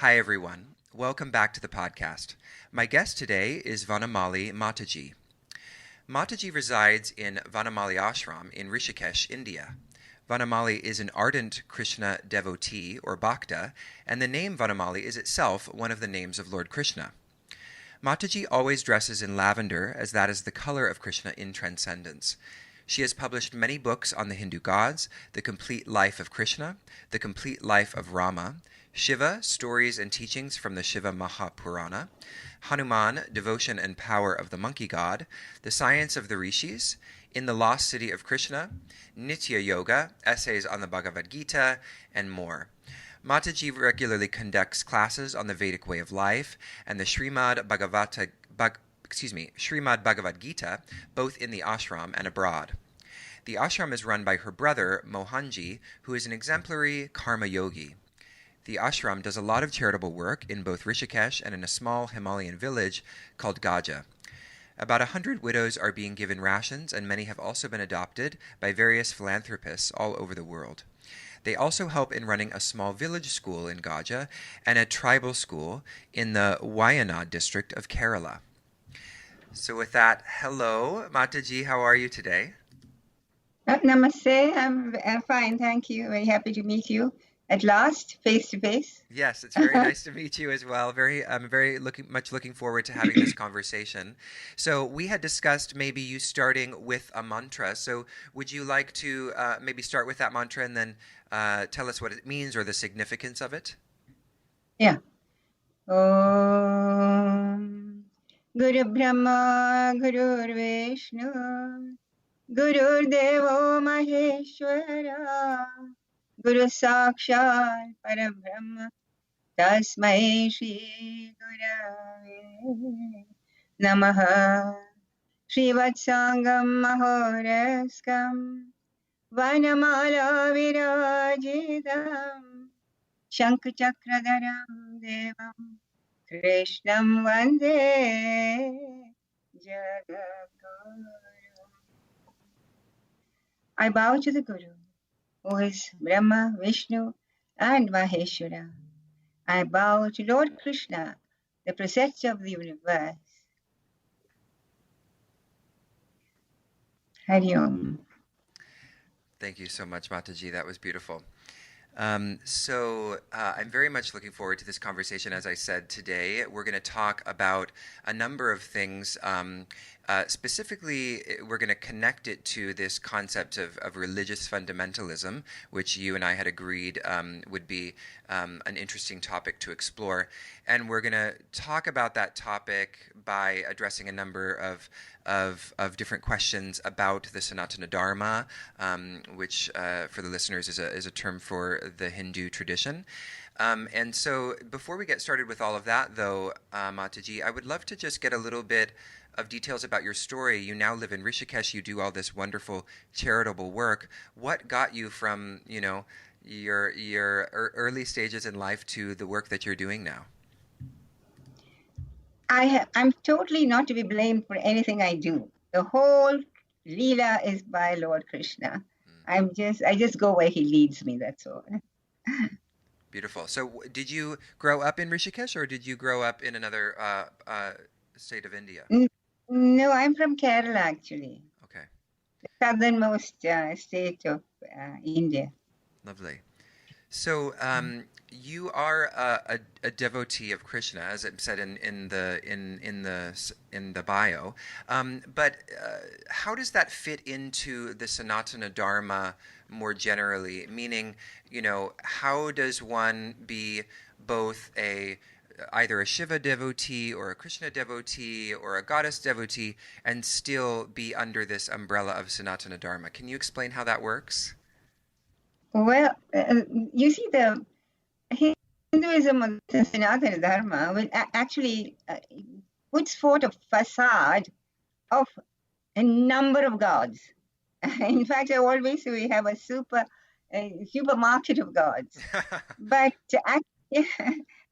Hi, everyone. Welcome back to the podcast. My guest today is Vanamali Mataji. Mataji resides in Vanamali Ashram in Rishikesh, India. Vanamali is an ardent Krishna devotee or bhakta, and the name Vanamali is itself one of the names of Lord Krishna. Mataji always dresses in lavender, as that is the color of Krishna in transcendence. She has published many books on the Hindu gods, The Complete Life of Krishna, The Complete Life of Rama, Shiva, Stories and Teachings from the Shiva Mahapurana, Hanuman, Devotion and Power of the Monkey God, The Science of the Rishis, In the Lost City of Krishna, Nitya Yoga, Essays on the Bhagavad Gita, and more. Mataji regularly conducts classes on the Vedic way of life and the Srimad Bhagavad Gita, both in the ashram and abroad. The ashram is run by her brother, Mohanji, who is an exemplary karma yogi. The ashram does a lot of charitable work in both Rishikesh and in a small Himalayan village called Gaja. About 100 widows are being given rations, and many have also been adopted by various philanthropists all over the world. They also help in running a small village school in Gaja and a tribal school in the Wayanad district of Kerala. So with that, hello, Mataji, how are you today? Namaste, I'm fine, thank you. Very happy to meet you at last, face to face. Yes, it's very nice to meet you as well. I'm very looking forward to having this conversation. So we had discussed maybe you starting with a mantra. So would you like to maybe start with that mantra and then tell us what it means or the significance of it? Yeah. Om Guru Brahma Guru Vishnu Guru Devo Maheshwara Guru Sakshat Parabrahma Tasmai Shri Gurave Namaha Shri Vatsangam Mahoraskam Vanamala Virajitam Shankachakradharam Devam Krishnam Vande Jagadguru. I bow to the Guru, who is Brahma, Vishnu, and Maheshwara. I bow to Lord Krishna, the protector of the universe. Hari Om. Thank you so much, Mataji. That was beautiful. I'm very much looking forward to this conversation. As I said today, we're going to talk about a number of things. Specifically, we're going to connect it to this concept of religious fundamentalism, which you and I had agreed would be an interesting topic to explore. And we're going to talk about that topic by addressing a number of different questions about the Sanatana Dharma, which for the listeners is a term for the Hindu tradition. And so before we get started with all of that, though, Mataji, I would love to just get a little bit of details about your story. You now live in Rishikesh. You do all this wonderful charitable work. What got you from, your early stages in life to the work that you're doing now? I'm totally not to be blamed for anything I do. The whole Leela is by Lord Krishna. I just go where he leads me, that's all. Beautiful. So did you grow up in Rishikesh or did you grow up in another state of India? No, I'm from Kerala, actually. Okay. The southernmost state of India. Lovely. So you are a devotee of Krishna, as it said in the bio. But how does that fit into the Sanatana Dharma more generally? Meaning, how does one be both either a Shiva devotee or a Krishna devotee or a goddess devotee and still be under this umbrella of Sanatana Dharma? Can you explain how that works? Well, you see, the Hinduism of the Sanatana Dharma actually puts forth a facade of a number of gods. In fact, I always say we have a supermarket of gods. But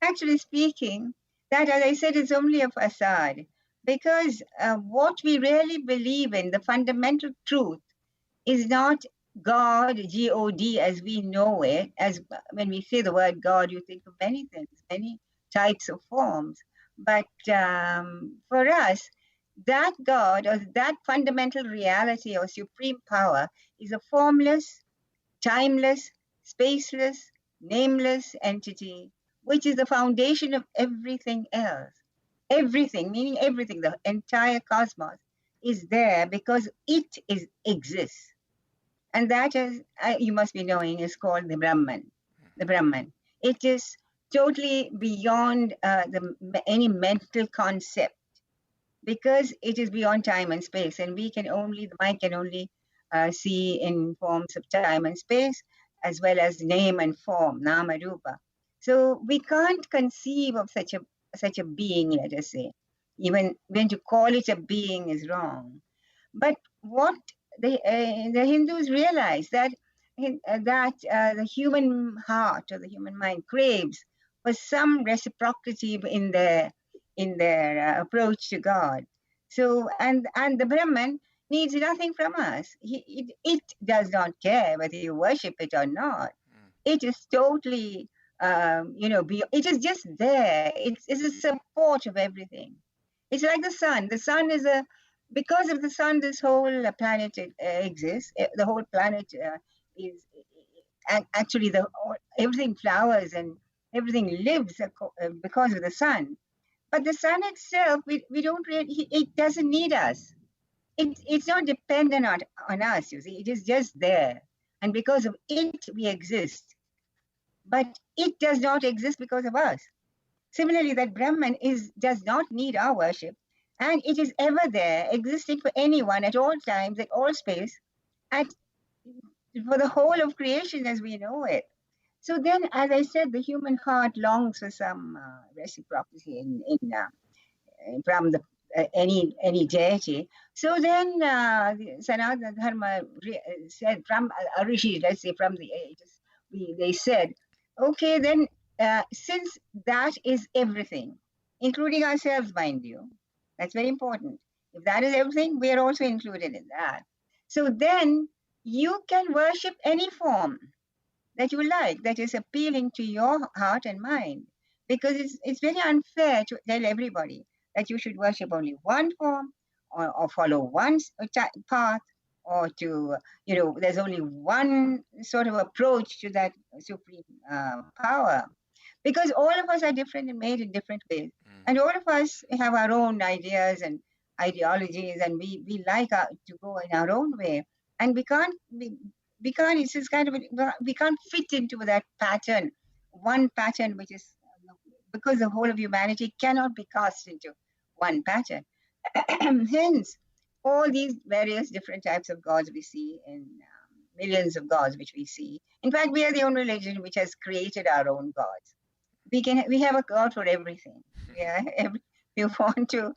actually speaking, that, as I said, is only a facade, because what we really believe in, the fundamental truth, is not God, G-O-D, as we know it, as when we say the word God, you think of many things, many types of forms. But for us, that God or that fundamental reality or supreme power is a formless, timeless, spaceless, nameless entity, which is the foundation of everything else. Everything, meaning everything, the entire cosmos is there because it exists. And that is, you must be knowing, is called the Brahman. The Brahman. It is totally beyond any mental concept because it is beyond time and space, and the mind can only see in forms of time and space, as well as name and form, nama rupa. So we can't conceive of such a being, let us say. Even when to call it a being is wrong. But what the Hindus realize that the human heart or the human mind craves for some reciprocity in their approach to God. So and the Brahman needs nothing from us. It does not care whether you worship it or not. It is totally it is just there. It's a support of everything. It's like the sun. The sun is because of the sun, this whole planet exists. The whole planet is actually everything flowers and everything lives because of the sun. But the sun itself, we don't really, it doesn't need us. It's not dependent on us, you see. It is just there. And because of it, we exist. But it does not exist because of us. Similarly, that Brahman does not need our worship, and it is ever there, existing for anyone at all times, at all space, and for the whole of creation as we know it. So then, as I said, the human heart longs for some reciprocity from any deity. So then, Sanatana Dharma said from Rishi, let's say from the ages, they said, okay, then since that is everything, including ourselves, mind you, that's very important. If that is everything, we are also included in that. So then you can worship any form that you like, that is appealing to your heart and mind, because it's very unfair to tell everybody that you should worship only one form or follow one path, or to, there's only one sort of approach to that supreme power. Because all of us are different and made in different ways. And all of us have our own ideas and ideologies, and we like to go in our own way. And we can't, it's just kind of, we can't fit into that pattern, one pattern, which is, because the whole of humanity cannot be cast into one pattern. Hence, all these various different types of gods we see in millions of gods which we see. In fact, we are the only religion which has created our own gods. We have a god for everything. Yeah, if you want to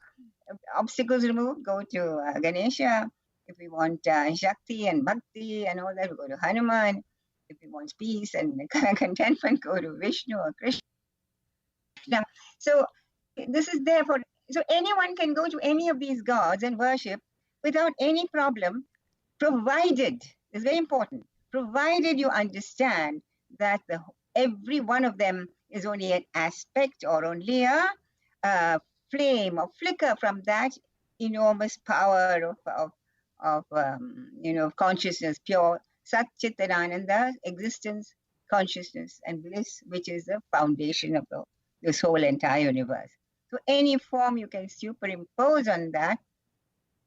obstacles removed, go to Ganesha. If we want Shakti and Bhakti and all that, we go to Hanuman. If we want peace and contentment, go to Vishnu or Krishna. So this is there for, so anyone can go to any of these gods and worship without any problem, provided, it's very important, provided you understand that every one of them is only an aspect or only a flame or flicker from that enormous power of consciousness, pure Satchitananda, existence, consciousness, and bliss, which is the foundation of this whole entire universe. So any form you can superimpose on that,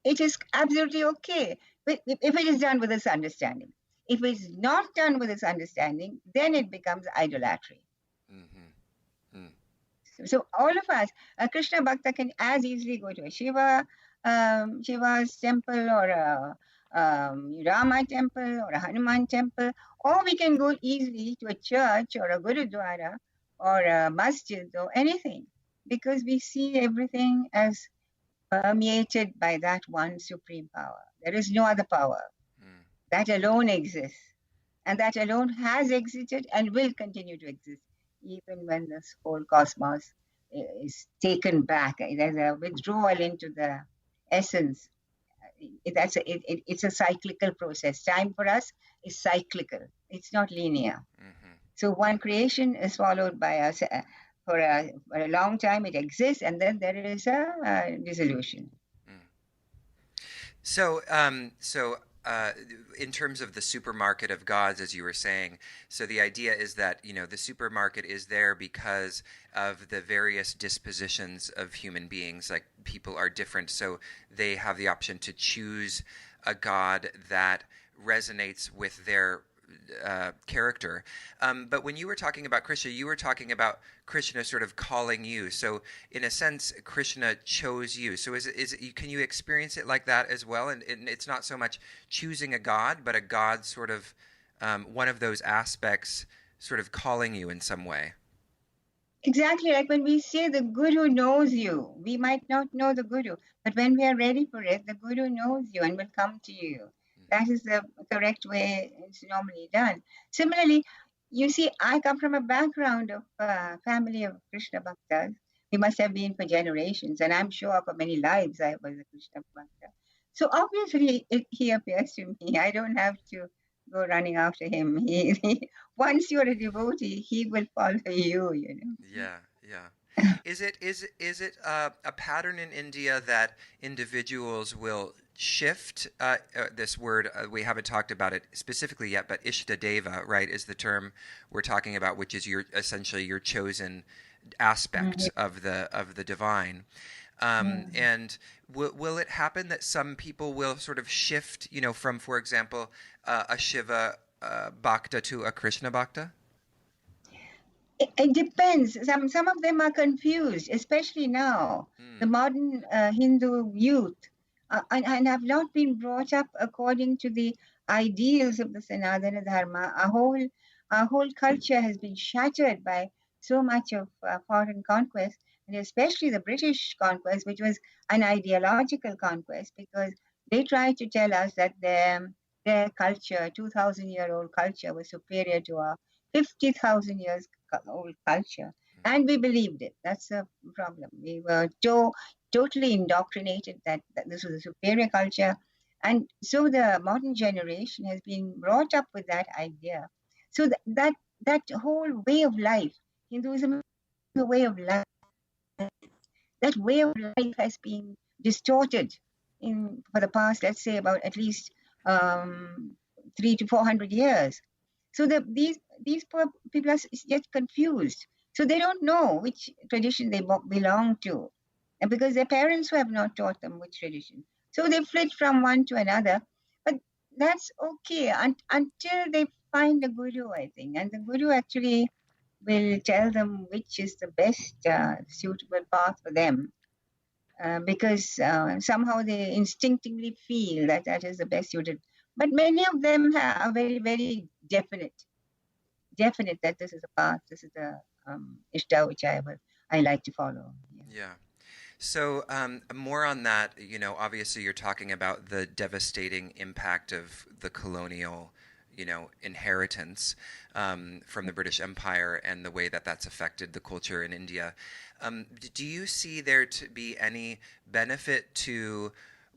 it is absolutely okay, if it is done with this understanding. If it's not done with this understanding, then it becomes idolatry. Mm-hmm. So all of us, a Krishna Bhakta can as easily go to a Shiva's temple, or a Rama temple, or a Hanuman temple, or we can go easily to a church or a Gurudwara or a masjid or anything, because we see everything as permeated by that one supreme power. There is no other power. That alone exists. And that alone has existed and will continue to exist, even when this whole cosmos is taken back. There's a withdrawal into the essence, it's a cyclical process. Time for us is cyclical. It's not linear. Hmm. So one creation is followed by for a long time it exists, and then there is a dissolution. So, in terms of the supermarket of gods, as you were saying, so the idea is that, the supermarket is there because of the various dispositions of human beings. Like, people are different, so they have the option to choose a god that resonates with their character. But when you were talking about Krishna, you were talking about Krishna sort of calling you. So in a sense, Krishna chose you. So can you experience it like that as well? And it's not so much choosing a god, but a god sort of one of those aspects sort of calling you in some way. Exactly, like when we say the Guru knows you, we might not know the Guru, but when we are ready for it, the Guru knows you and will come to you. That is the correct way it's normally done. Similarly, you see, I come from a background of family of Krishna Bhaktas. We must have been for generations, and I'm sure for many lives I was a Krishna Bhakta. So obviously, he appears to me. I don't have to go running after him. Once you're a devotee, he will follow you. Yeah, yeah. Is it a pattern in India that individuals will shift this word? We haven't talked about it specifically yet, but Ishtadeva, right, is the term we're talking about, which is essentially your chosen aspect of the divine. And will it happen that some people will sort of shift, from, for example, a Shiva Bhakta to a Krishna Bhakta? It depends. Some of them are confused, especially now. The modern Hindu youth and have not been brought up according to the ideals of the Sanatana Dharma. Our whole culture has been shattered by so much of foreign conquest, and especially the British conquest, which was an ideological conquest, because they tried to tell us that their culture, 2,000-year-old culture, was superior to our 50,000 years old culture. And we believed it. That's the problem. We were totally indoctrinated that this was a superior culture. And so the modern generation has been brought up with that idea. So that whole way of life, Hinduism is a way of life. That way of life has been distorted for the past, let's say, about at least 300 to 400 years. So these poor people are yet confused. So they don't know which tradition they belong to, and because their parents have not taught them which tradition. So they flit from one to another. But that's okay until they find a guru, I think. And the guru actually will tell them which is the best suitable path for them. Because somehow they instinctively feel that is the best suited. But many of them are very, very definite that this is a path, this is the ishta which I like to follow. Yeah. So more on that, obviously you're talking about the devastating impact of the colonial, inheritance from the British Empire and the way that that's affected the culture in India. Do you see there to be any benefit to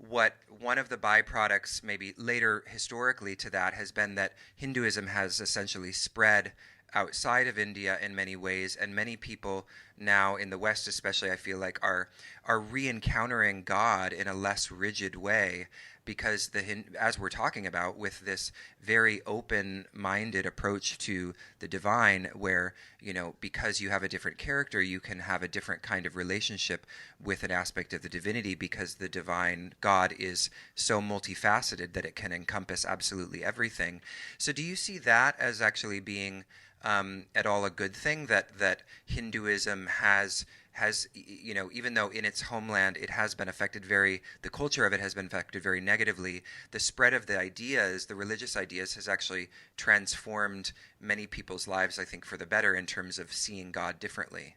what one of the byproducts, maybe later historically to that, has been that Hinduism has essentially spread outside of India in many ways, and many people now in the West especially, I feel like, are re-encountering God in a less rigid way, because as we're talking about, with this very open-minded approach to the divine, where because you have a different character, you can have a different kind of relationship with an aspect of the divinity, because the divine God is so multifaceted that it can encompass absolutely everything. So do you see that as actually being at all a good thing, that Hinduism has even though in its homeland it has been affected the culture of it has been affected very negatively, the spread of the ideas, the religious ideas, has actually transformed many people's lives, I think, for the better in terms of seeing God differently?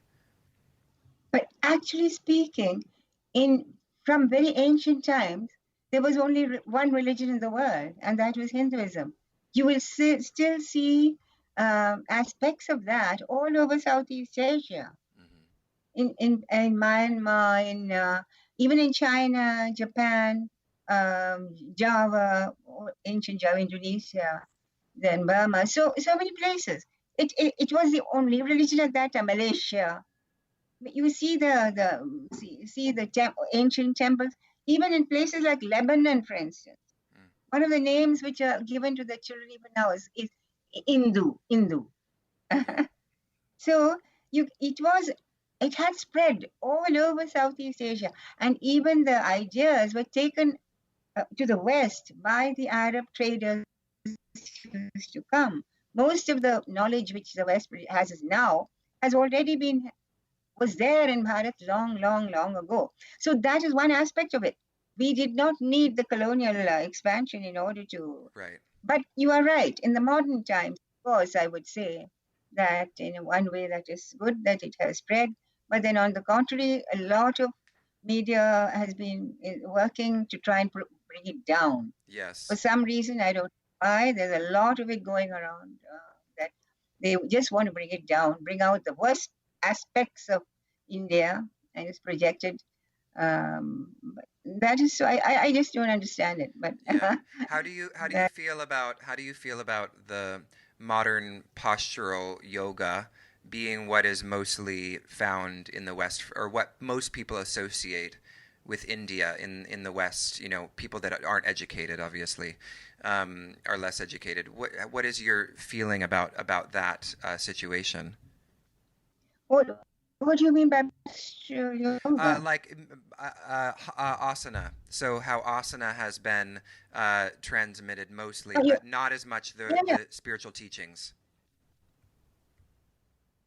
But actually speaking, from very ancient times, there was only one religion in the world, and that was Hinduism. You will still see aspects of that all over Southeast Asia. In Myanmar, even in China, Japan. Java, ancient Java, Indonesia, then Burma. So many places. It was the only religion at that time. Malaysia. You see the ancient temples, even in places like Lebanon, for instance. Mm. One of the names which are given to the children even now is Hindu. Yeah. So it had spread all over Southeast Asia, and even the ideas were taken to the West by the Arab traders who used to come. Most of the knowledge which the West has now has already been was there in Bharat long, long, long ago. So that is one aspect of it. We did not need the colonial expansion in order to. Right. But you are right. In the modern times, of course, I would say that in one way that is good that it has spread. But then on the contrary, a lot of media has been working to try and bring it down. For Yes. some reason, I don't know why. There's a lot of it going around that they just want to bring it down, bring out the worst aspects of India, and it's projected. But that is so. I just don't understand it. But Yeah. How do you that feel about the modern postural yoga being what is mostly found in the West, or what most people associate with India in the West? You know, people that aren't educated, obviously, are less educated. What is your feeling about that situation? what what do you mean by yoga? Like asana. So how asana has been transmitted mostly, Oh, but not as much yeah, yeah, the spiritual teachings.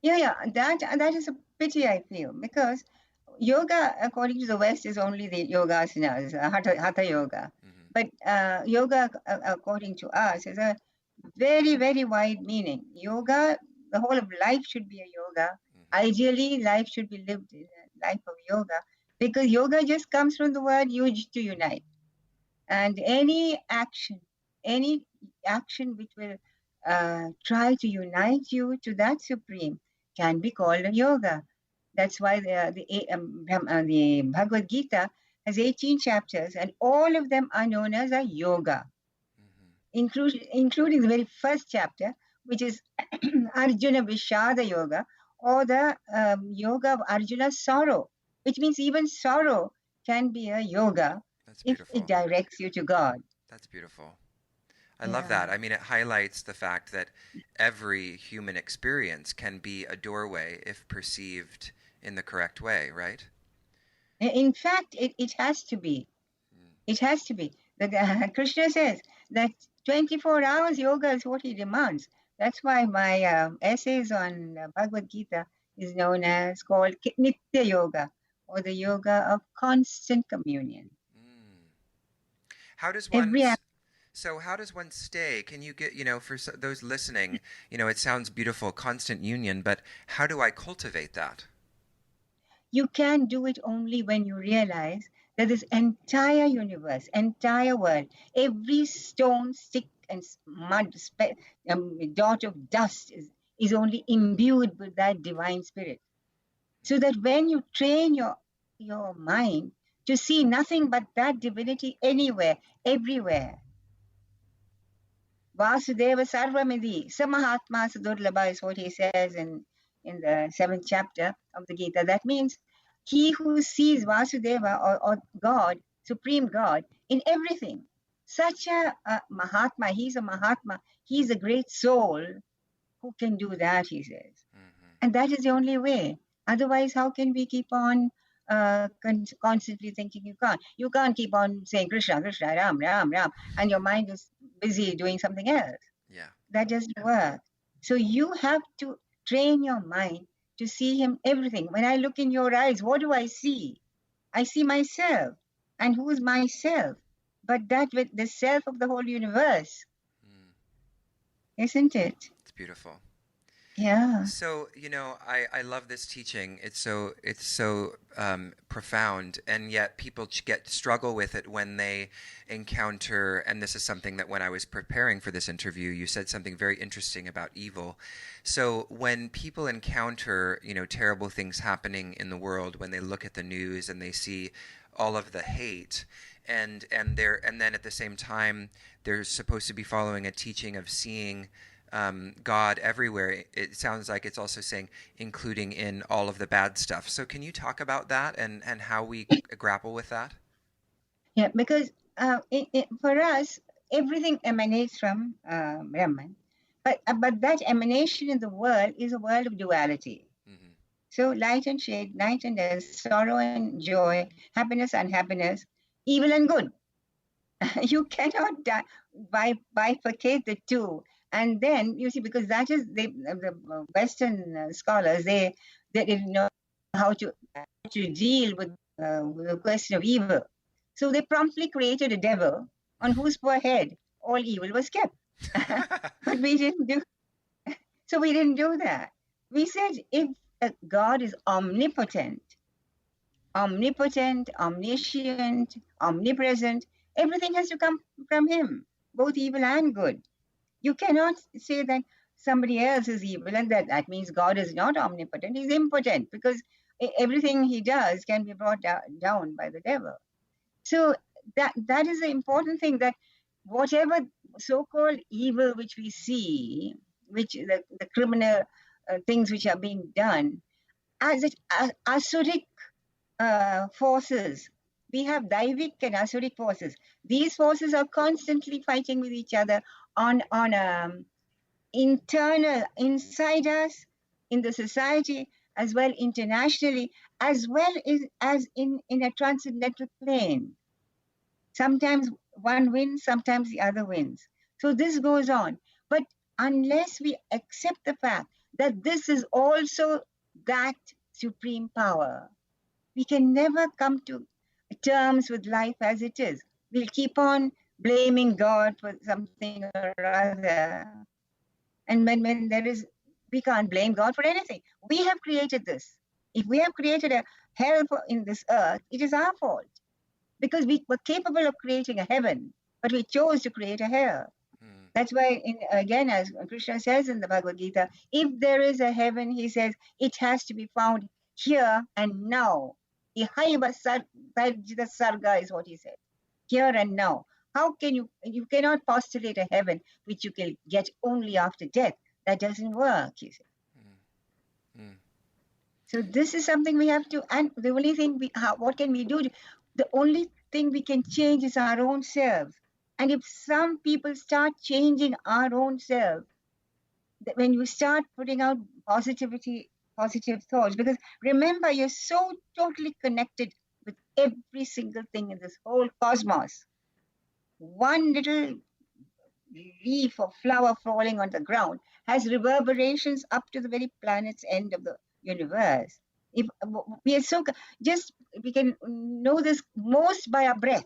yeah, yeah. That is a pity I feel because yoga, according to the West, is only the yoga asanas, hatha yoga. Hmm. But yoga, according to us, is a very, very wide meaning. Yoga, the whole of life should be a yoga. Hmm. Ideally, life should be lived in a life of yoga because yoga just comes from the word yuj, to unite. And any action which will try to unite you to that supreme can be called a yoga. That's why the Bhagavad Gita has 18 chapters, and all of them are known as a yoga, Hmm. including the very first chapter, which is Arjuna Vishada Yoga, or the yoga of Arjuna's sorrow, which means even sorrow can be a yoga That's if it beautiful. directs you to God. That's beautiful. I love Yeah. that. I mean, it highlights the fact that every human experience can be a doorway if perceived in the correct way, right? In fact, it has to be. Mm. It has to be. Krishna says that 24 hours yoga is what he demands. That's why my essays on Bhagavad Gita is known as called Nitya Yoga, or the yoga of constant communion. Mm. How does one Every So how does one stay? Can you get, for those listening, it sounds beautiful, constant union, but how do I cultivate that? You can do it only when you realize that this entire universe, entire world, every stone, stick, and mud, dot of dust is only imbued with that divine spirit. So that when you train your mind to see nothing but that divinity anywhere, everywhere, Vasudeva Sarvamidhi, Samahatma Sadurlabha is what he says in the seventh chapter of the Gita. That means he who sees Vasudeva, or God, Supreme God, in everything. Such a Mahatma, he's a Mahatma, he's a great soul who can do that, he says. Hmm. And that is the only way. Otherwise, how can we keep on constantly thinking you can't? You can't keep on saying Krishna, Krishna, Ram, Ram, Ram, and your mind is busy doing something else. Yeah. That doesn't work. So you have to train your mind to see him everything. When I look in your eyes, what do I see? I see myself. And who is myself? But that with the self of the whole universe, Mm. isn't it? It's beautiful. Yeah. So, I love this teaching. It's so profound, and yet people struggle with it when they encounter. And this is something that when I was preparing for this interview, you said something very interesting about evil. So when people encounter, terrible things happening in the world, when they look at the news and they see all of the hate, and then at the same time they're supposed to be following a teaching of seeing God everywhere. It sounds like it's also saying including in all of the bad stuff. So can you talk about that and how we grapple with that? Yeah, because for us, everything emanates from Brahman. But that emanation in the world is a world of duality. Hmm. So light and shade, night and day, sorrow and joy, happiness and unhappiness, evil and good. You cannot bifurcate the two. And then you see, because that is the Western scholars, they didn't know how to deal with the question of evil. So they promptly created a devil on whose poor head all evil was kept. But we didn't do. So we didn't do that. We said if God is omnipotent, omniscient, omnipresent, everything has to come from him, both evil and good. You cannot say that somebody else is evil and that means God is not omnipotent. He's impotent because everything he does can be brought down by the devil. So that is the important thing, that whatever so-called evil which we see, which the criminal things which are being done, as asuric forces. We have Daivic and Asuric forces. These forces are constantly fighting with each other on internal, inside us, in the society, as well internationally, as well as in a transcendental plane. Sometimes one wins, sometimes the other wins. So this goes on. But unless we accept the fact that this is also that supreme power, we can never come to terms with life as it is. We'll keep on blaming God for something or other. And when there is, we can't blame God for anything. We have created this. If we have created a hell in this earth, it is our fault. Because we were capable of creating a heaven, but we chose to create a hell. That's why, again, as Krishna says in the Bhagavad Gita, if there is a heaven, he says, it has to be found here and now. Ihaiva sarga is what he said. Here and now. How can you cannot postulate a heaven which you can get only after death. That doesn't work, he said. So this is something we have to, and the only thing what can we do? The only thing we can change is our own selves. And if some people start changing our own selves, when you start putting out positive thoughts, because remember, you're so totally connected with every single thing in this whole cosmos. One little leaf or flower falling on the ground has reverberations up to the very planet's end of the universe. If we are we can know this most by our breath.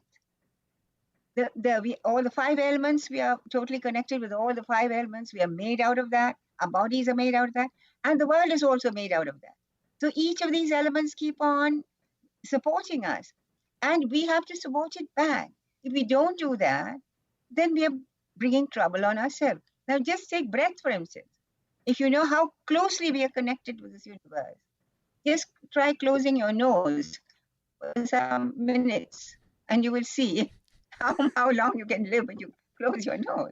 All the five elements, we are totally connected with all the five elements. We are made out of that. Our bodies are made out of that. And the world is also made out of that. So each of these elements keep on supporting us. And we have to support it back. If we don't do that, then we are bringing trouble on ourselves. Now just take breath, for instance. If you know how closely we are connected with this universe, just try closing your nose for some minutes and you will see how long you can live when you close your nose.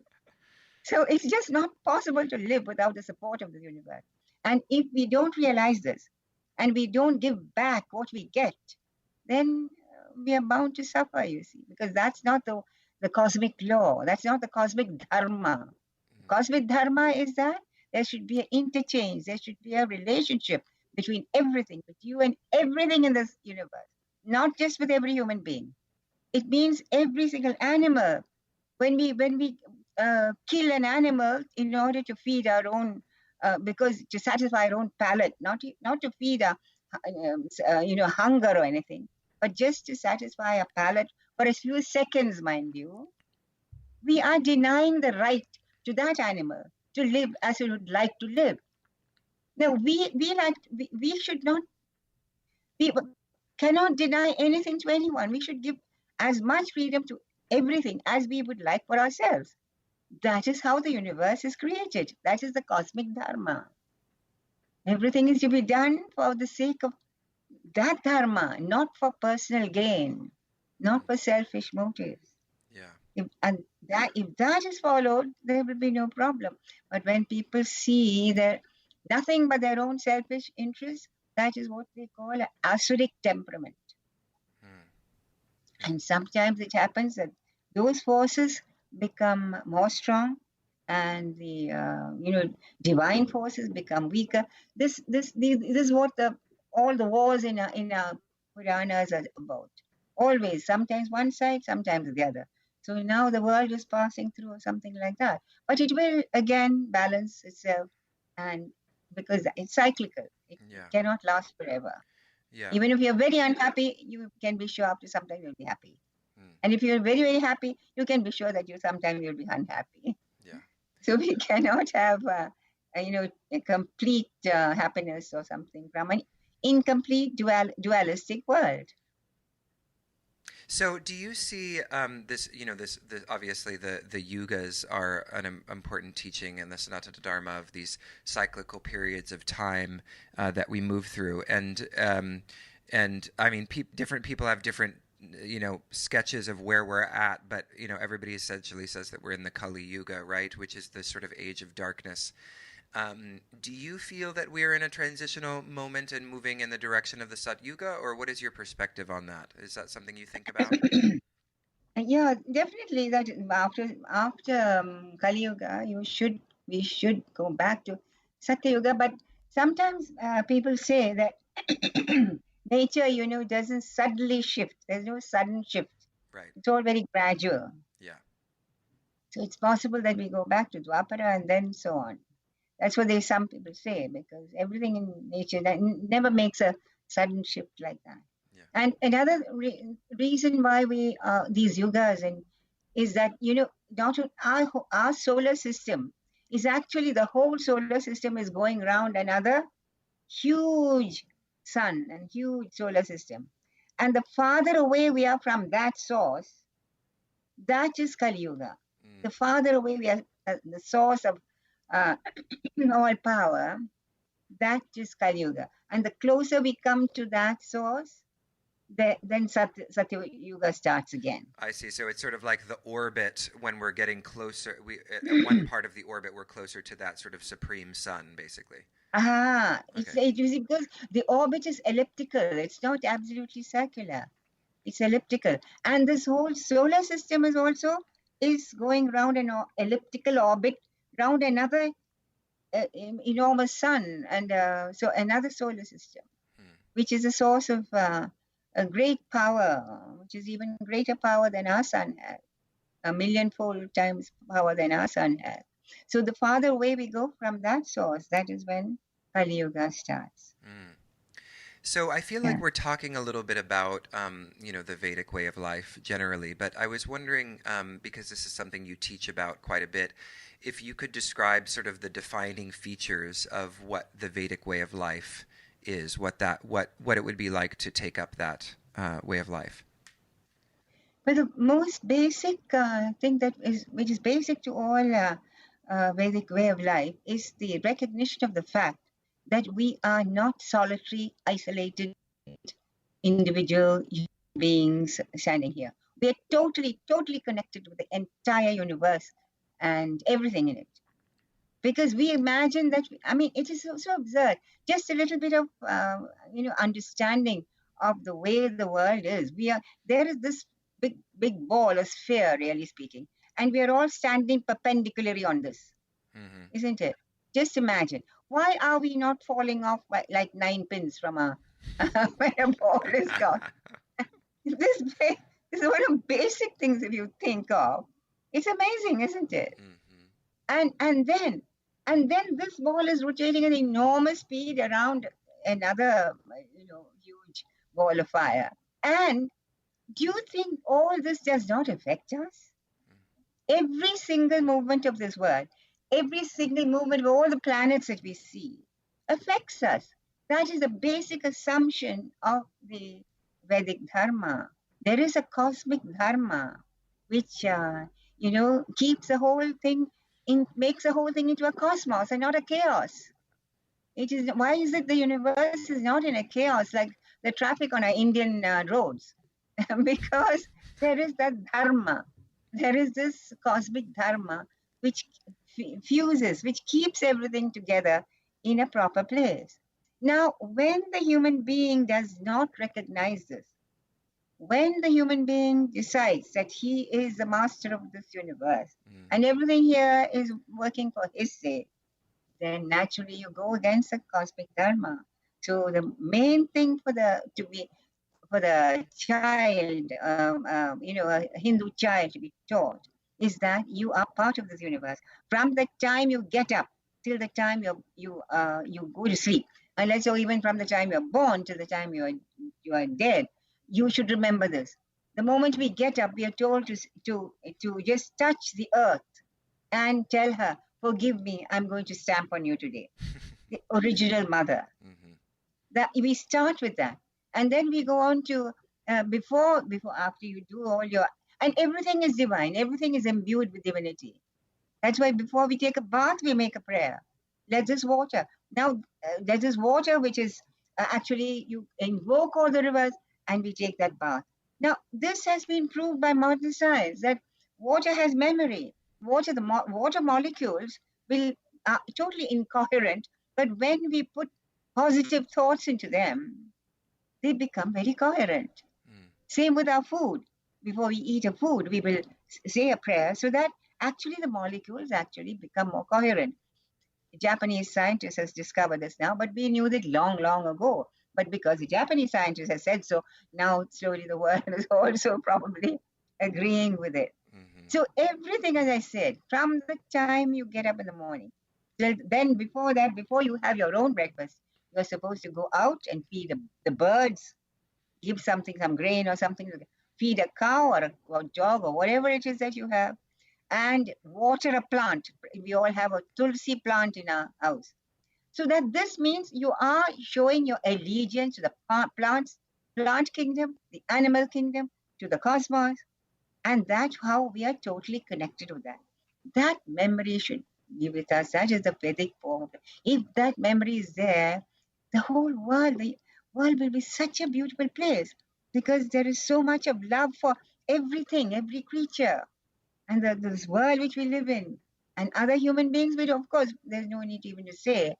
So it's just not possible to live without the support of the universe. And if we don't realize this and we don't give back what we get, then we are bound to suffer, you see, because that's not the cosmic law. That's not the cosmic dharma. Cosmic dharma is that there should be an interchange. There should be a relationship between everything, with you and everything in this universe, not just with every human being. It means every single animal. When we kill an animal in order to feed our own, because to satisfy our own palate, not to feed our hunger or anything, but just to satisfy our palate for a few seconds, mind you, we are denying the right to that animal to live as it would like to live. Now we should not, we cannot deny anything to anyone. We should give as much freedom to everything as we would like for ourselves. That is how the universe is created. That is the cosmic dharma. Everything is to be done for the sake of that dharma, not for personal gain, not for selfish motives. Yeah. If that is followed, there will be no problem. But when people see that nothing but their own selfish interests, that is what they call an asuric temperament. And sometimes it happens that those forces become more strong, and the divine forces become weaker. This is what all the wars in our Puranas are about. Always, sometimes one side, sometimes the other. So now the world is passing through something like that, but it will again balance itself, and because it's cyclical, it cannot last forever. Yeah. Even if you're very unhappy, you can be sure after some time you'll be happy. And if you're very, very happy, you can be sure that sometime you'll be unhappy. Yeah. So we cannot have, a complete happiness or something from an incomplete dualistic world. So, do you see this? This obviously the yugas are an important teaching in the Sanatana Dharma of these cyclical periods of time that we move through, and I mean, different people have different sketches of where we're at, but everybody essentially says that we're in the Kali Yuga, right, which is the sort of age of darkness. Do you feel that we're in a transitional moment and moving in the direction of the Sat Yuga, or what is your perspective on that? Is that something you think about? Yeah, definitely. That after Kali Yuga, we should go back to Satya Yuga. But sometimes people say that nature, doesn't suddenly shift. There's no sudden shift. Right. It's all very gradual. Yeah. So it's possible that we go back to Dwapara and then so on. That's what some people say, because everything in nature that never makes a sudden shift like that. Yeah. And another reason why we these yugas is that not our solar system is actually, the whole solar system is going around another huge sun and huge solar system, and the farther away we are from that source, that is Kali Yuga. The farther away we are, the source of all power, that is Kali Yuga. And the closer we come to that source, then Satya Yuga starts again. I see. So it's sort of like the orbit. When we're getting closer, at one part of the orbit, we're closer to that sort of supreme sun, basically. Okay. Because the orbit is elliptical. It's not absolutely circular. It's elliptical. And this whole solar system is going around an elliptical orbit around another enormous sun, and so another solar system, which is a source of a great power, which is even greater power than our sun has, a millionfold times power than our sun has. So the farther away we go from that source, that is when Kali Yuga starts. So I feel like we're talking a little bit about, the Vedic way of life generally, but I was wondering, because this is something you teach about quite a bit, if you could describe sort of the defining features of what the Vedic way of life is, what it would be like to take up that way of life. But the most basic thing which is basic to all Vedic way of life is the recognition of the fact that we are not solitary, isolated individual beings standing here. We are totally, totally connected with the entire universe and everything in it. Because we imagine that, it is so absurd. Just a little bit of, understanding of the way the world is. There is this big ball, a sphere, really speaking, and we are all standing perpendicularly on this, isn't it? Just imagine. Why are we not falling off like 9 pins from where a ball is gone? This is one of the basic things if you think of. It's amazing, isn't it? And then this ball is rotating at enormous speed around another, huge ball of fire. And do you think all this does not affect us? Every single movement of this world, every single movement of all the planets that we see affects us. That is the basic assumption of the Vedic Dharma. There is a cosmic Dharma which, keeps the whole thing, makes the whole thing into a cosmos and not a chaos. Why is it the universe is not in a chaos like the traffic on our Indian roads? because there is that dharma. There is this cosmic dharma which fuses, which keeps everything together in a proper place. Now, when the human being does not recognize this, when the human being decides that he is the master of this universe and everything here is working for his sake, then naturally you go against the cosmic dharma. So the main thing for the child, a Hindu child to be taught is that you are part of this universe. From the time you get up till the time you go to sleep, and let's say even from the time you're born till the time you are dead, you should remember this. The moment we get up, we are told to just touch the earth and tell her, "Forgive me, I'm going to stamp on you today." The original mother. That we start with that, and then we go on to before after you do all your, and everything is divine. Everything is imbued with divinity. That's why before we take a bath, we make a prayer. Let this water. Now, there's this water which is actually you invoke all the rivers, and we take that bath. Now, this has been proved by modern science that water has memory. Water molecules are totally incoherent, but when we put positive thoughts into them, they become very coherent. Same with our food. Before we eat a food, we will say a prayer so that actually the molecules actually become more coherent. A Japanese scientist has discovered this now, but we knew that long, long ago. But because the Japanese scientist has said so, now slowly the world is also probably agreeing with it. So everything, as I said, from the time you get up in the morning, then before that, before you have your own breakfast, you're supposed to go out and feed the birds, give some grain or something, feed a cow or a dog or whatever it is that you have, and water a plant. We all have a tulsi plant in our house. So that this means you are showing your allegiance to the plant kingdom, the animal kingdom, to the cosmos, and that's how we are totally connected with that. That memory should be with us. That is the Vedic form. If that memory is there, the whole world will be such a beautiful place because there is so much of love for everything, every creature, and this world which we live in, and other human beings. Which, of course, there's no need even to say.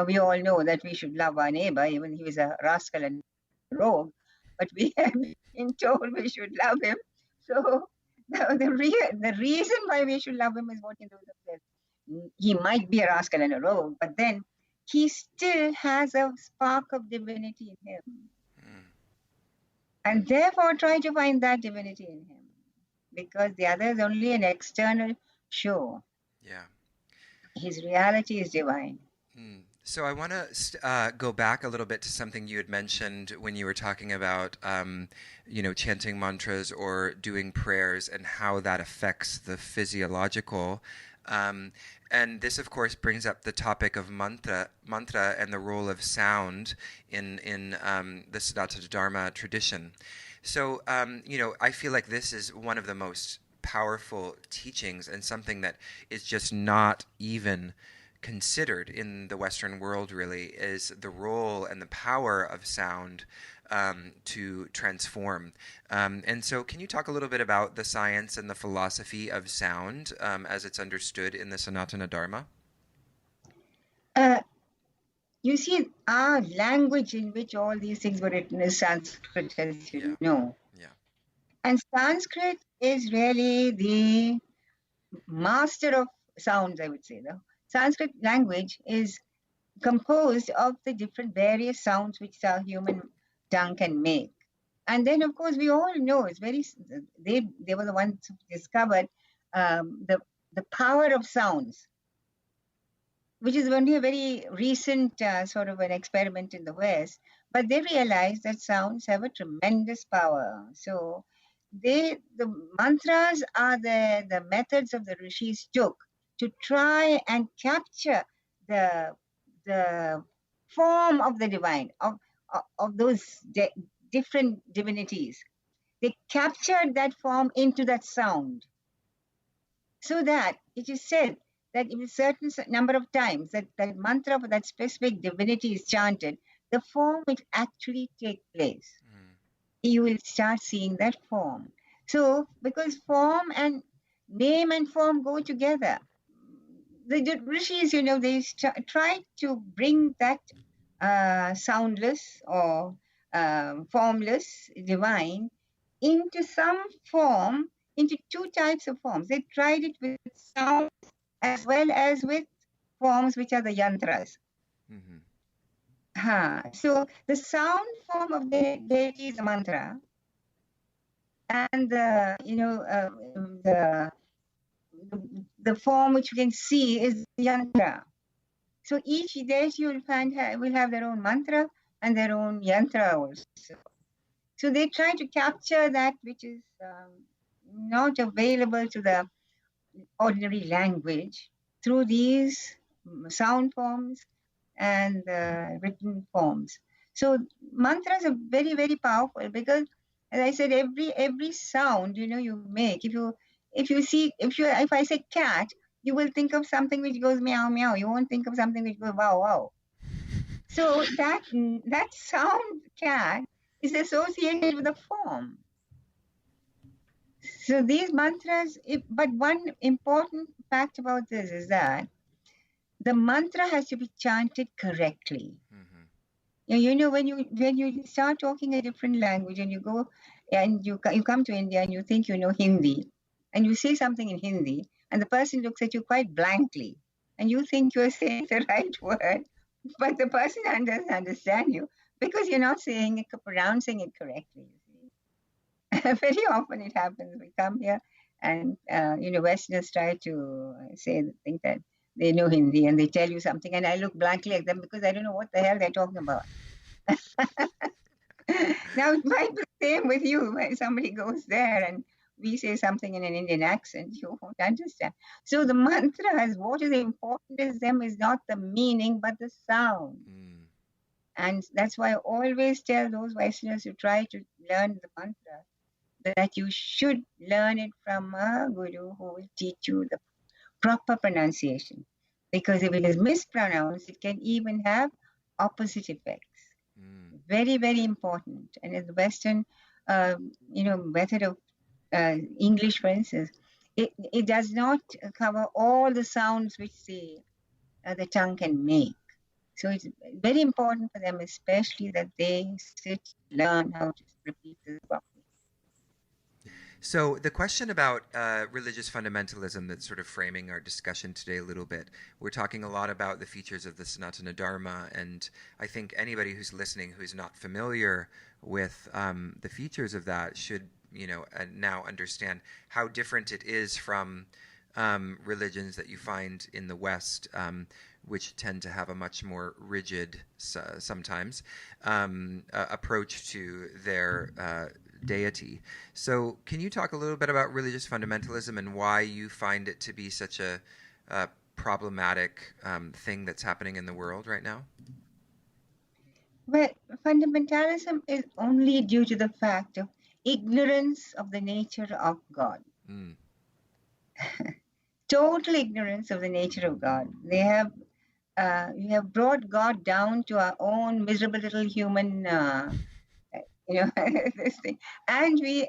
We all know that we should love our neighbor, even if he is a rascal and rogue. But we have been told we should love him. So the reason why we should love him is what Hindus have said. He might be a rascal and a rogue, but then he still has a spark of divinity in him. And therefore try to find that divinity in him. Because the other is only an external show. Yeah. His reality is divine. So I want to go back a little bit to something you had mentioned when you were talking about, chanting mantras or doing prayers and how that affects the physiological. And this, of course, brings up the topic of mantra and the role of sound in the Sanatana Dharma tradition. So, I feel like this is one of the most powerful teachings and something that is just not even considered in the Western world, really, is the role and the power of sound to transform. And so can you talk a little bit about the science and the philosophy of sound as it's understood in the Sanatana Dharma? You see, our language in which all these things were written is Sanskrit, as you know. Yeah. And Sanskrit is really the master of sounds, I would say. The Sanskrit language is composed of the different various sounds which our human tongue can make. And then, of course, we all know it's they were the ones who discovered the power of sounds, which is only a very recent sort of an experiment in the West. But they realized that sounds have a tremendous power. So the mantras are the methods of the rishis took to try and capture the form of the divine, of those different divinities. They captured that form into that sound, so that it is said that if a certain number of times that mantra for that specific divinity is chanted, the form will actually take place. you will start seeing that form. So, because form and name and form go together, the rishis, they try to bring that soundless or formless divine into some form, into two types of forms. They tried it with sound as well as with forms which are the yantras. Mm-hmm. So the sound form of the deity is a mantra, and the form which you can see is the yantra. So each deity will will have their own mantra and their own yantra also. So they try to capture that which is not available to the ordinary language through these sound forms and written forms. So mantras are very, very powerful because, as I said, every sound you make. If I say cat, you will think of something which goes meow meow. You won't think of something which goes wow wow. So that sound cat is associated with a form. So these mantras, but one important fact about this is that the mantra has to be chanted correctly. Mm-hmm. When you start talking a different language and you go and you come to India and you think you know Hindi and you say something in Hindi and the person looks at you quite blankly and you think you're saying the right word, but the person doesn't understand you because you're not saying it, pronouncing it correctly. Very often it happens. We come here and Westerners try to think that they know Hindi and they tell you something and I look blankly at them because I don't know what the hell they're talking about. Now it might be the same with you when somebody goes there and we say something in an Indian accent, you won't understand. So the mantras, what is important is them is not the meaning but the sound. Mm. And that's why I always tell those Westerners who try to learn the mantra that you should learn it from a guru who will teach you the proper pronunciation. Because if it is mispronounced, it can even have opposite effects. Mm. Very, very important. And in the Western, method of English, for instance, it does not cover all the sounds which the tongue can make. So it's very important for them, especially that they learn how to repeat this properly. So the question about religious fundamentalism that's sort of framing our discussion today a little bit, we're talking a lot about the features of the Sanatana Dharma, and I think anybody who's listening who's not familiar with the features of that should, now understand how different it is from religions that you find in the West, which tend to have a much more rigid, sometimes, approach to their deity. So can you talk a little bit about religious fundamentalism and why you find it to be such a problematic thing that's happening in the world right now? Well, fundamentalism is only due to the fact of ignorance of the nature of God. Mm. Total ignorance of the nature of God. We have brought God down to our own miserable little human this thing, and we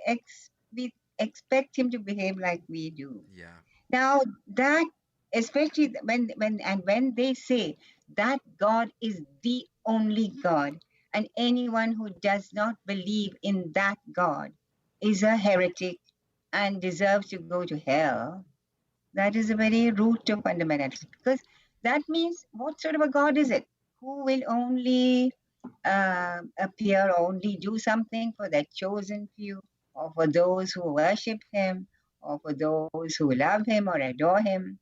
expect him to behave like we do. Yeah. Now that, especially when they say that God is the only God, and anyone who does not believe in that God is a heretic and deserves to go to hell, that is the very root of fundamentalism. Because that means, what sort of a God is it? Who will only appear or only do something for that chosen few, or for those who worship him, or for those who love him or adore him.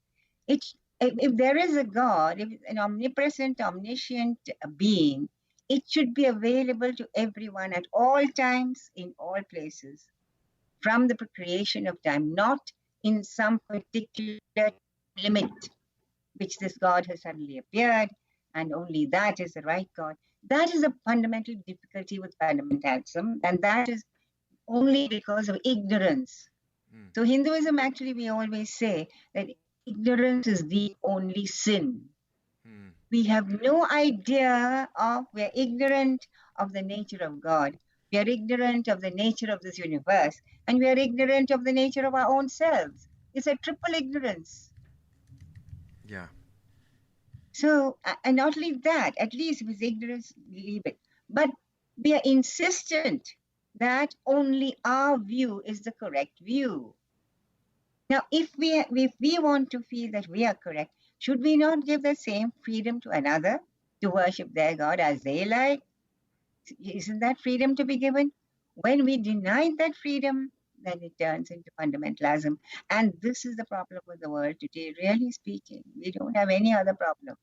If there is a God, if an omnipresent, omniscient being, it should be available to everyone at all times, in all places, from the creation of time, not in some particular limit, which this God has suddenly appeared, and only that is the right God. That is a fundamental difficulty with fundamentalism, and that is only because of ignorance. Mm. So Hinduism, actually, we always say that ignorance is the only sin. Mm. We have no idea we're ignorant of the nature of God. We are ignorant of the nature of this universe, and we are ignorant of the nature of our own selves. It's a triple ignorance. Yeah. So, and not only that, at least if it's ignorance, leave it. But we are insistent that only our view is the correct view. Now, if we want to feel that we are correct, should we not give the same freedom to another to worship their God as they like? Isn't that freedom to be given? When we deny that freedom, then it turns into fundamentalism. And this is the problem with the world today, really speaking. We don't have any other problem.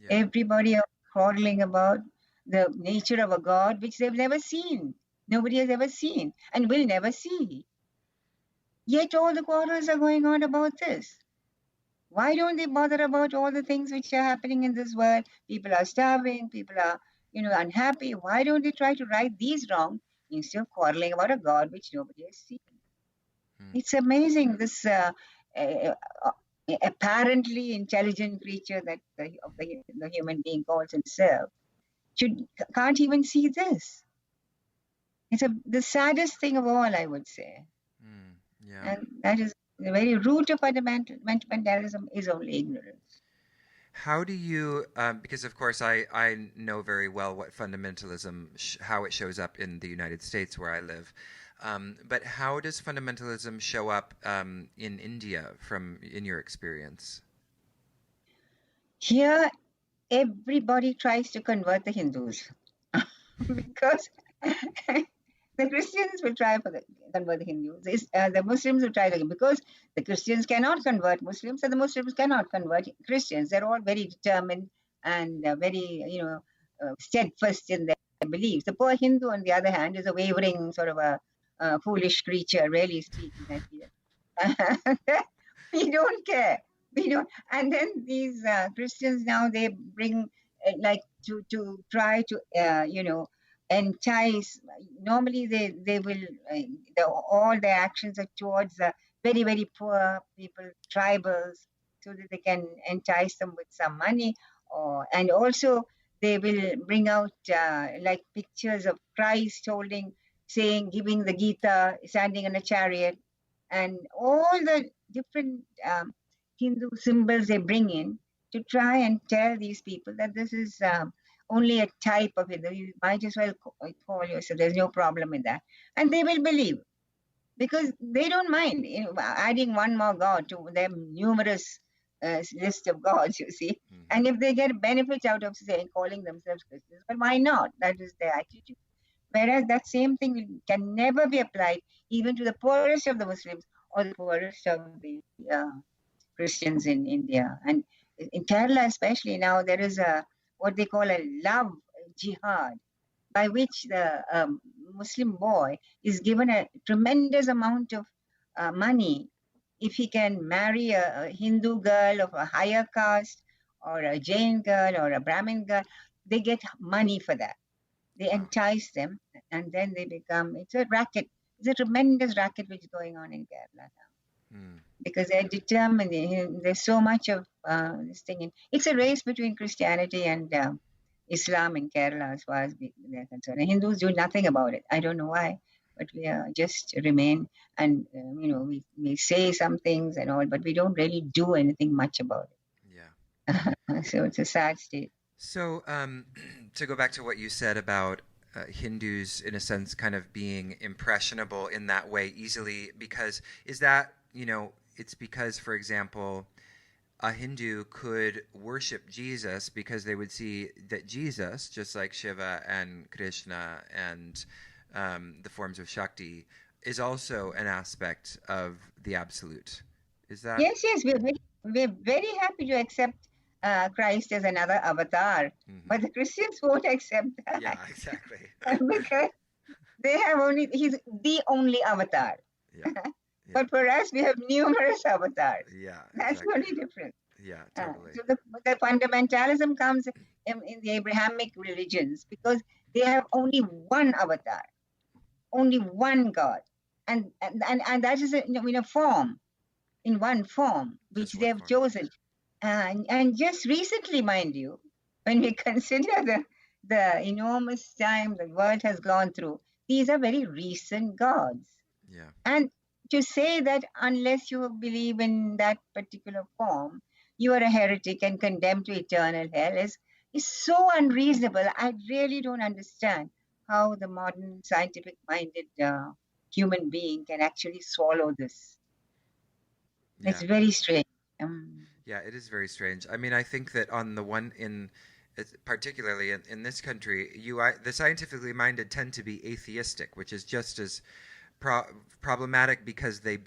Yeah. Everybody are quarreling about the nature of a God which they've never seen. Nobody has ever seen and will never see. Yet all the quarrels are going on about this. Why don't they bother about all the things which are happening in this world? People are starving, people are, unhappy. Why don't they try to right these wrongs instead of quarreling about a God which nobody has seen? It's amazing, this apparently intelligent creature that the human being calls himself can't even see this. It's the saddest thing of all, I would say. Yeah. And that is the very root of fundamentalism is only ignorance. How do you, because of course I know very well what fundamentalism, how it shows up in the United States where I live. But how does fundamentalism show up in India in your experience? Here, everybody tries to convert the Hindus because the Christians will try to convert the Hindus. The Muslims will try to, because the Christians cannot convert Muslims and the Muslims cannot convert Christians. They're all very determined and very, steadfast in their beliefs. The poor Hindu, on the other hand, is a wavering sort of a foolish creature, really speaking. We don't care. We don't. And then these Christians now, they bring to try to entice. Normally they will all their actions are towards very, very poor people, tribals, so that they can entice them with some money, and also they will bring out pictures of Christ giving the Gita, standing in a chariot, and all the different Hindu symbols they bring in to try and tell these people that this is only a type of it. You might as well call yourself. There's no problem in that. And they will believe because they don't mind adding one more God to their numerous list of gods, you see. Mm-hmm. And if they get benefits out of calling themselves Christians, well, why not? That is their attitude. Whereas that same thing can never be applied even to the poorest of the Muslims or the poorest of the Christians in India. And in Kerala especially now, there is what they call a love jihad, by which the Muslim boy is given a tremendous amount of money if he can marry a Hindu girl of a higher caste or a Jain girl or a Brahmin girl. They get money for that. They entice them, and then they become, it's a racket. It's a tremendous racket which is going on in Kerala now. Because they're determined, there's so much of this thing. It's a race between Christianity and Islam in Kerala as far as they're concerned. And Hindus do nothing about it. I don't know why, but we just remain and, we say some things and all, but we don't really do anything much about it. Yeah. So it's a sad state. So to go back to what you said about Hindus, in a sense, kind of being impressionable in that way easily, because is that, it's because, for example, a Hindu could worship Jesus because they would see that Jesus, just like Shiva and Krishna and the forms of Shakti, is also an aspect of the absolute. Is that? Yes, we're very happy to accept Christ as another avatar, but the Christians won't accept that. Yeah, exactly. Because he's the only avatar. Yeah. But for us, we have numerous avatars. Yeah, that's the only difference. Yeah, totally. So the fundamentalism comes in the Abrahamic religions because they have only one avatar, only one God, and that is in a form, in one form which they have chosen. And just recently, mind you, when we consider the enormous time the world has gone through, these are very recent gods. Yeah. And to say that unless you believe in that particular form, you are a heretic and condemned to eternal hell is so unreasonable. I really don't understand how the modern scientific minded human being can actually swallow this. It's Yeah. very strange. Um, Yeah, it is very strange. I mean, I think that on the one in particularly in this country, the scientifically minded tend to be atheistic, which is just as problematic because the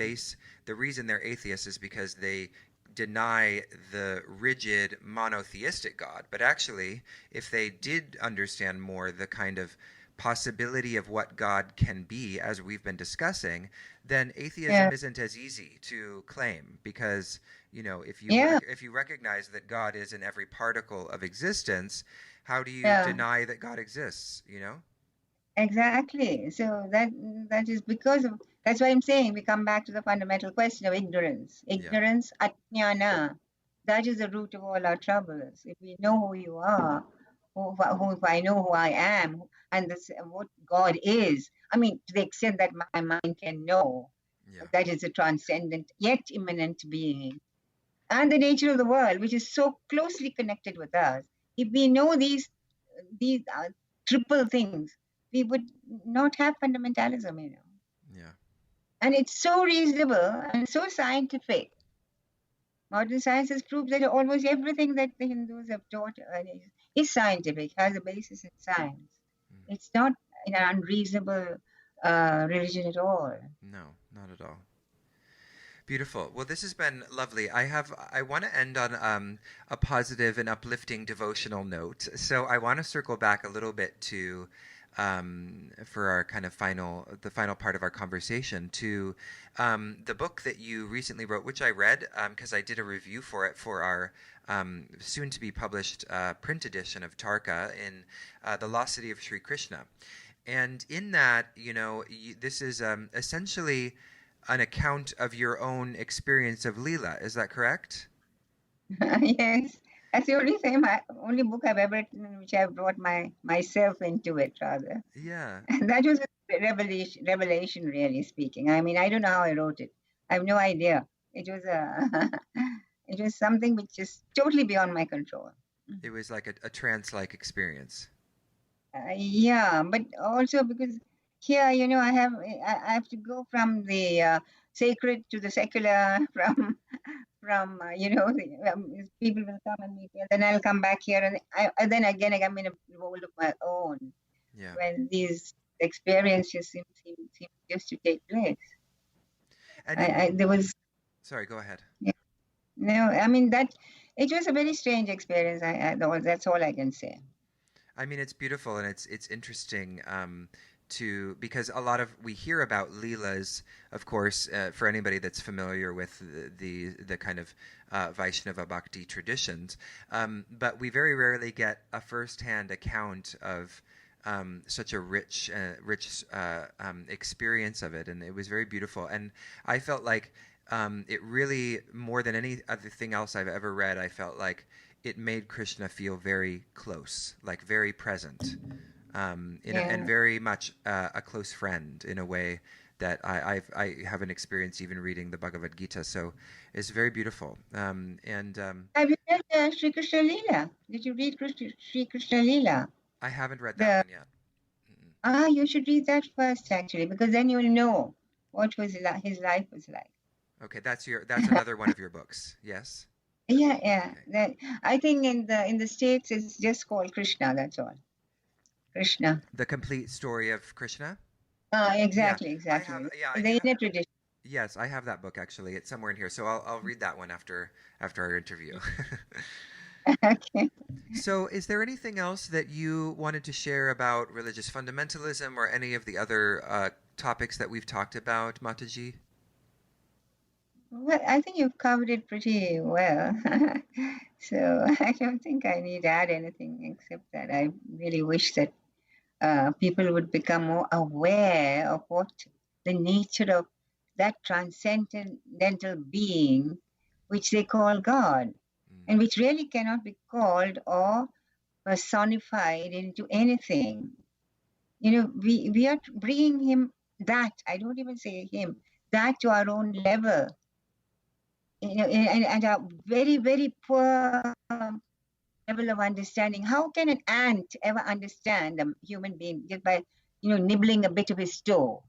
reason they're atheists is because they deny the rigid monotheistic God. But actually, if they did understand more the kind of possibility of what God can be, as we've been discussing, then yeah, atheism isn't as easy to claim because yeah, if you recognize that God is in every particle of existence, how do you yeah. deny that God exists? You know? Exactly. So that is because of that's why I'm saying we come back to the fundamental question of ignorance. Yeah. Ignorance, ajnana, that is the root of all our troubles. If we know who you are, if I know who I am, and what God is, I mean, to the extent that my mind can know, Yeah. that is a transcendent yet immanent being, and the nature of the world, which is so closely connected with us. If we know these triple things, we would not have fundamentalism, you know. Yeah. And it's so reasonable and so scientific. Modern science has proved that almost everything that the Hindus have taught is scientific, has a basis in science. Mm. It's not an unreasonable religion at all. No, not at all. Beautiful. Well, this has been lovely. I want to end on a positive and uplifting devotional note. So I want to circle back a little bit to for our kind of the final part of our conversation to the book that you recently wrote, which I read because I did a review for it for our soon to be published print edition of Tarka in The Lost City of Sri Krishna. And in that, this is essentially an account of your own experience of Leela. Is that correct? Yes, that's the only book I've ever written in which I've brought myself into it, rather. Yeah. And that was a revelation, really speaking. I mean, I don't know how I wrote it. I have no idea. It was it was something which is totally beyond my control. It was like a trance-like experience. Yeah, but also because here, I have to go from the sacred to the secular, people will come and meet me, and then I'll come back here, and then again I'm in a world of my own Yeah. when these experiences seem just to take place. And There was sorry, go ahead. yeah, no, I mean that it was a very strange experience. That's all I can say. I mean, it's beautiful and it's interesting because a lot of we hear about Leelas, of course, for anybody that's familiar with the kind of Vaishnava Bhakti traditions, but we very rarely get a first-hand account of such a rich experience of it, and it was very beautiful. And I felt like it really, more than any other thing else I've ever read, I felt like it made Krishna feel very close, like very present, and very much a close friend in a way that I haven't experienced even reading the Bhagavad Gita. So it's very beautiful. Have you read Sri Krishna Leela? Did you read Sri Krishna Leela? I haven't read that one yet. You should read that first, actually, because then you'll know what his life was like. Okay, that's another one of your books. Yes. Yeah. Okay. I think in the States it's just called Krishna. That's all. Krishna. The complete story of Krishna. Exactly. I have. Yeah, I The do inner tradition. Yes, I have that book actually. It's somewhere in here, so I'll read that one after our interview. Okay. So, is there anything else that you wanted to share about religious fundamentalism or any of the other topics that we've talked about, Mataji? Well, I think you've covered it pretty well. So I don't think I need to add anything except that I really wish that people would become more aware of what the nature of that transcendental being, which they call God, and which really cannot be called or personified into anything. we are bringing him that, I don't even say him, that to our own level, and a very, very poor level of understanding. How can an ant ever understand a human being just by, nibbling a bit of his toe?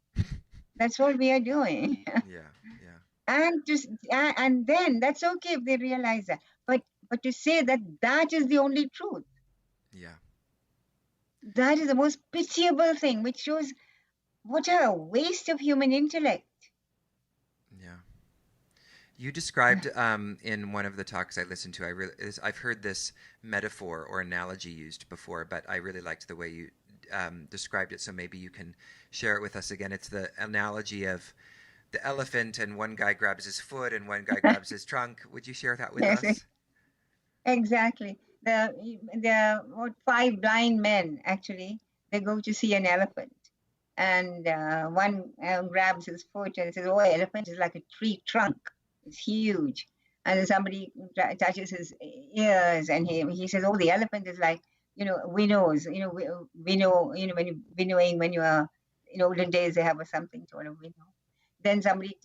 That's what we are doing. Yeah, yeah, And then that's okay if they realize that. But to say that that is the only truth, yeah, that is the most pitiable thing, which shows what a waste of human intellect. yeah. You described in one of the talks I listened to. I've heard this metaphor or analogy used before, but I really liked the way you described it. So maybe you can share it with us again. It's the analogy of the elephant, and one guy grabs his foot, and one guy grabs his trunk. Would you share that with Yes, us? exactly. What, five blind men actually, they go to see an elephant, and one grabs his foot and says, "Oh, elephant is like a tree trunk. It's huge." And then somebody touches his ears, and he says, "Oh, the elephant is like, winnows. Winnow. Winnowing when you are in olden days they have something called a winnow." Then somebody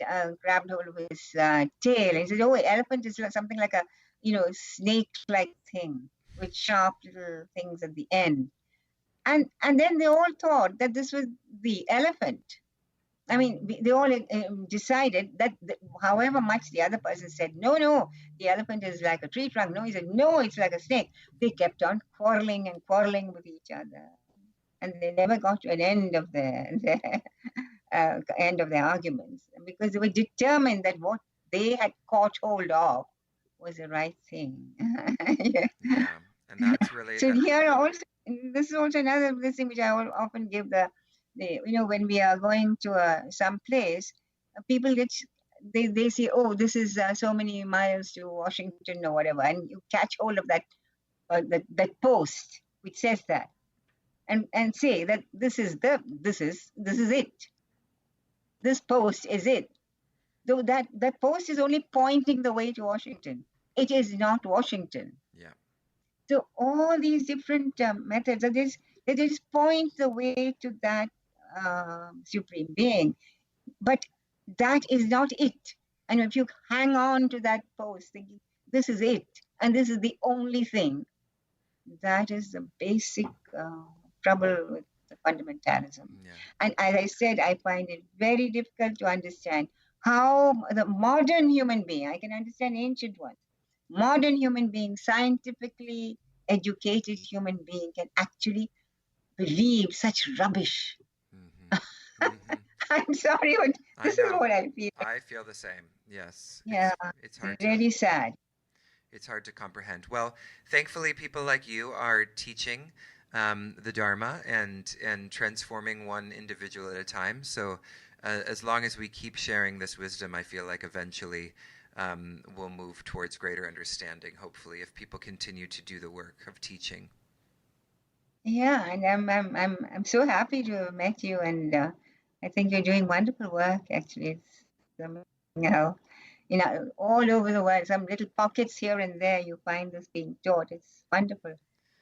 grabbed hold of his tail and he said, "Oh, elephant is like something like a snake-like thing with sharp little things at the end." And then they all thought that this was the elephant. I mean, they all decided that however much the other person said, "No, no, the elephant is like a tree trunk." No, he said, "No, it's like a snake." They kept on quarreling and quarreling with each other, and they never got to an end of their arguments, because they were determined that what they had caught hold of was the right thing. Yeah. Yeah, and that's really So that. here also, this is also another thing which I often give when we are going to some place, people they say, "Oh, this is so many miles to Washington or whatever," and you catch hold of that post which says that, and say that this is it. This post is it. Though that post is only pointing the way to Washington. It is not Washington. Yeah, So all these different methods, they just point the way to that supreme being, but that is not it. And if you hang on to that post thinking this is it and this is the only thing, that is the basic trouble with the fundamentalism. yeah, And as I said, I find it very difficult to understand how the modern human being, I can understand ancient ones, modern human being, scientifically educated human being, can actually believe such rubbish. mm-hmm, mm-hmm. I'm sorry, but I this is know. what I feel. I feel the same. Yes, Yeah, it's hard to really sad. it's hard to comprehend. Well, thankfully, people like you are teaching the Dharma and transforming one individual at a time. So, as long as we keep sharing this wisdom, I feel like eventually we'll move towards greater understanding. Hopefully, if people continue to do the work of teaching. Yeah, and I'm so happy to have met you, and I think you're doing wonderful work. Actually, it's you know, all over the world, some little pockets here and there, you find this being taught. It's wonderful.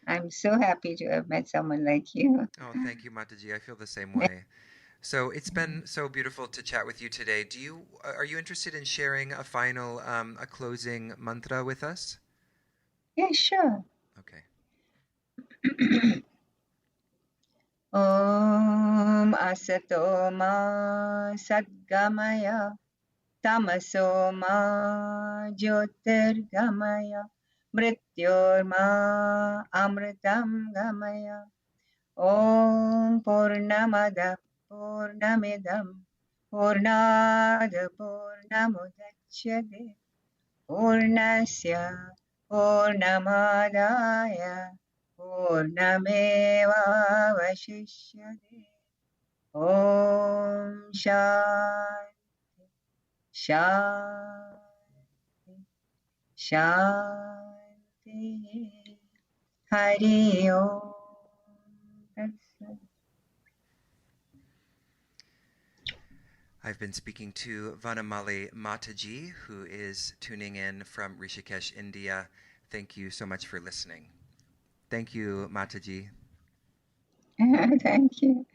I'm so happy to have met someone like you. Oh, thank you, Mataji. I feel the same way. So it's been so beautiful to chat with you today. Are you interested in sharing a final, a closing mantra with us? Yeah, sure. Okay. Om Asato Ma Sadgamaya Tamaso Ma Jyotirgamaya Mrityorma Amritam Gamaya. Om Purnamada Purnamidam Purnada Purnamudachyate Purnasya Purnamadaya Purnameva Vashishyate. Om Shanti Shanti Shanti. Hari Om. I've been speaking to Vanamali Mataji, who is tuning in from Rishikesh, India. Thank you so much for listening. Thank you, Mataji. Thank you.